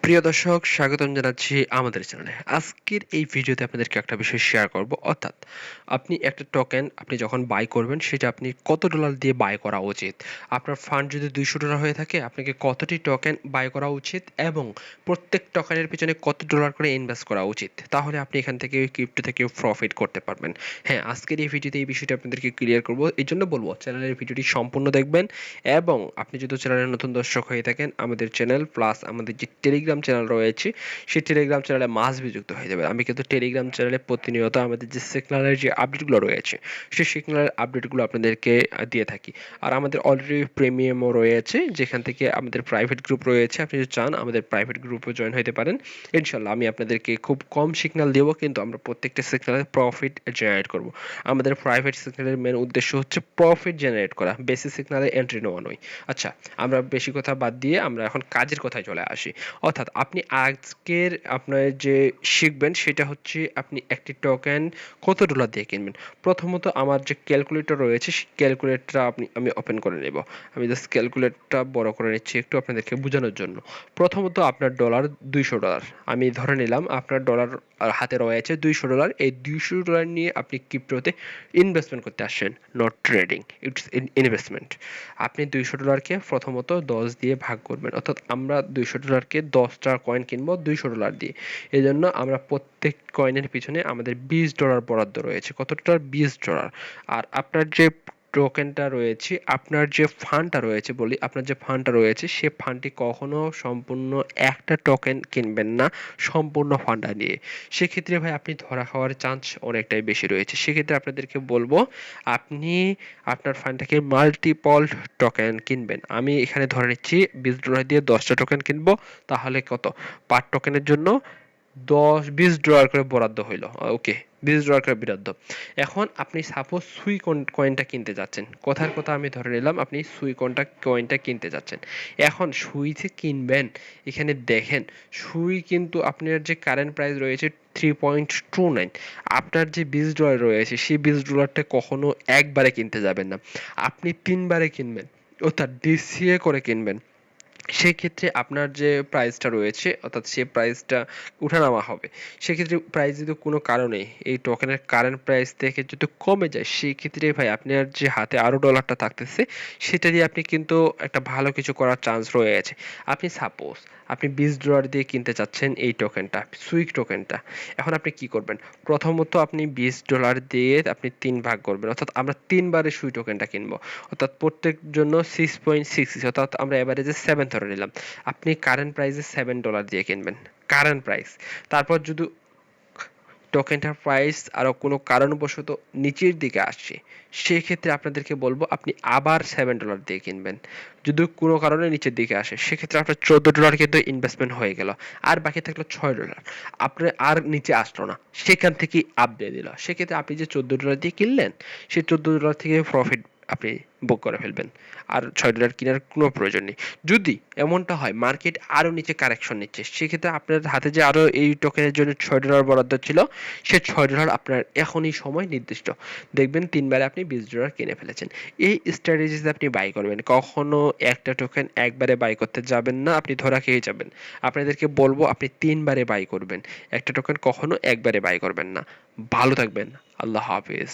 প্রিয় দর্শক, স্বাগতম জানাচ্ছি আমাদের চ্যানেলে। আজকের এই ভিডিওতে আপনাদেরকে একটা বিষয় শেয়ার করব, অর্থাৎ আপনি একটা টোকেন আপনি যখন বাই করবেন সেটা আপনি কত ডলার দিয়ে বাই করা উচিত। আপনার ফান্ড যদি $200 হয়ে থাকে আপনাকে কতটি টোকেন বাই করা উচিত এবং প্রত্যেক টোকেনের পিছনে কত ডলার করে ইনভেস্ট করা উচিত, তাহলে আপনি এখান থেকে ক্রিপ্টো থেকে প্রফিট করতে পারবেন। হ্যাঁ, আজকের এই ভিডিওতে এই বিষয়টা আপনাদেরকে ক্লিয়ার করব। এই জন্য বলবো চ্যানেলের ভিডিওটি সম্পূর্ণ দেখবেন এবং আপনি যদি চ্যানেলের নতুন দর্শক হয়ে থাকেন, আমাদের চ্যানেল প্লাস আমাদের যে টেলিগ্রাম চ্যানেল রয়েছে সেই টেলিগ্রাম চ্যানেলে মাস্ট বি যুক্ত হয়ে যাবে। আমি কিন্তু টেলিগ্রাম চ্যানেলে প্রতিনিয়ত আমাদের যে সিগন্যালের যে আপডেটগুলো রয়েছে সেই সিগন্যালের আপডেটগুলো আপনাদেরকে দিয়ে থাকি। আর আমাদের অলরেডি প্রিমিয়ামও রয়েছে, যেখান থেকে আমাদের প্রাইভেট গ্রুপ রয়েছে। আপনি যদি চান আমাদের প্রাইভেট গ্রুপে জয়েন হতে পারেন। ইনশাল্লাহ আমি আপনাদেরকে খুব কম সিগন্যাল দেবো, কিন্তু আমরা প্রত্যেকটা সিগন্যালে প্রফিট জেনারেট করব। আমাদের প্রাইভেট সিগন্যালের মেন উদ্দেশ্য হচ্ছে প্রফিট জেনারেট করা, বেসিক সিগন্যালে এন্ট্রি নেওয়া নয়। আচ্ছা, আমরা বেশি কথা বাদ দিয়ে আমরা এখন কাজের কথায় চলে আসি। অর্থাৎ আপনি আজকের আপনার যে শিখবেন সেটা হচ্ছে আপনি একটি টোকেন কত ডলার দিয়ে কিনবেন। প্রথমত আমার যে ক্যালকুলেটর রয়েছে সেই ক্যালকুলেটরটা আমি ওপেন করে নেব। আমি জাস্ট ক্যালকুলেটরটা বড় করে নিচ্ছি একটু আপনাদেরকে বোঝানোর জন্য। প্রথমত আপনার ডলার $200, আমি ধরে নিলাম আপনার ডলার হাতে রয়েছে $200। এই $200 নিয়ে আপনি ক্রিপ্টোতে ইনভেস্টমেন্ট করতে আসছেন, নট ট্রেডিং, ইটস ইনভেস্টমেন্ট। আপনি $200কে প্রথমত 10 দিয়ে ভাগ করবেন, অর্থাৎ আমরা $200কে 10টা কয়েন কিনবো $200 দিয়ে। এই জন্য আমরা প্রত্যেক কয়েনের পিছনে আমাদের $20 বরাদ্দ রয়েছে। কত ডলার? $20। আর আপনার যে টোকেনটা রয়েছে, আপনার যে ফান্ডটা রয়েছে, বলি আপনার যে ফান্ডটা রয়েছে সে ফান্ডটি কখনো সম্পূর্ণ একটা টোকেন কিনবেন না সম্পূর্ণ ফান্ডটা নিয়ে। সেক্ষেত্রে ভাই আপনি ধরা খাওয়ার চান্স অনেকটাই বেশি রয়েছে। সেক্ষেত্রে আপনাদেরকে বলবো আপনি আপনার ফান্ডটাকে মাল্টিপল টোকেন কিনবেন। আমি এখানে ধরে নিচ্ছি $20 দিয়ে 10টা টোকেন কিনবো, তাহলে কত? পার টোকেনের জন্য $20 করে বরাদ্দ হইলো। ওকে, $20 করে বরাদ্দ। এখন আপনি সাপোজ সুই কয়েনটা কিনতে যাচ্ছেন, কথার কথা আমি ধরে নিলাম আপনি সুই কয়েনটা কিনতে যাচ্ছেন। এখন সুই যে কিনবেন, এখানে দেখেন সুই কিন্তু আপনার যে কারেন্ট প্রাইস রয়েছে 3.29। আপনার যে $20 রয়েছে সেই $20টা কখনো একবারে কিনতে যাবেন না, আপনি 3বারে কিনবেন, অর্থাৎ ডিসিএ করে কিনবেন। সেক্ষেত্রে আপনার যে প্রাইসটা রয়েছে, অর্থাৎ সে প্রাইসটা উঠানামা হবে। সেক্ষেত্রে প্রাইস যদি কোনো কারণে এই টোকেনের কারেন্ট প্রাইস থেকে যদি কমে যায়, সেক্ষেত্রে ভাই আপনার যে হাতে আরও ডলারটা থাকতেছে সেটা দিয়ে আপনি কিন্তু একটা ভালো কিছু করার চান্স রয়েছে। আপনি সাপোজ আপনি $20 দিয়ে কিনতে চাচ্ছেন এই টোকেনটা, সুইক টোকেনটা। এখন আপনি কি করবেন? প্রথমত আপনি $20 দিয়ে আপনি 3 ভাগ করবেন, অর্থাৎ আমরা 3বারে সুই টোকেনটা কিনবো, অর্থাৎ প্রত্যেক জন্য 6.6, অর্থাৎ আমরা এভারেজে 7 ধরে নিলাম। আপনি কারেন্ট প্রাইসে $7 দিয়ে কিনবেন, কারেন্ট প্রাইস। তারপর যদি টোকেনটার প্রাইস আরও কোনো কারণবশত নিচের দিকে আসছে, সেক্ষেত্রে আপনাদেরকে বলবো আপনি আবার $7 দিয়ে কিনবেন। যদি কোনো কারণে নিচের দিকে আসে সেক্ষেত্রে আপনার $14 কিন্তু ইনভেস্টমেন্ট হয়ে গেল, আর বাকি থাকলো $6। আপনার আর নিচে আসলো না, সেখান থেকেই আপ দিয়ে দিল। সেক্ষেত্রে আপনি যে $14 দিয়ে কিনলেন সেই $14 থেকে প্রফিট আপনি বুক করে ফেলবেন, আর $6 কেনার কোনো প্রয়োজন নেই। যদি এমনটা হয় মার্কেট আরও নিচে কারেকশন নিচ্ছে, সেক্ষেত্রে আপনার হাতে যে আরও এই টোকেনের জন্য $6 বরাদ্দ ছিল সে $6 আপনার এখনই সময় নির্দিষ্ট, দেখবেন 3বারে আপনি $20 কিনে ফেলেছেন। এই স্ট্র্যাটেজিতে আপনি বাই করবেন, কখনো একটা টোকেন একবারে বাই করতে যাবেন না, আপনি ধরা খেয়ে যাবেন। আপনাদেরকে বলবো আপনি 3বারে বাই করবেন, একটা টোকেন কখনো একবারে বাই করবেন না। ভালো থাকবেন, আল্লাহ হাফেজ।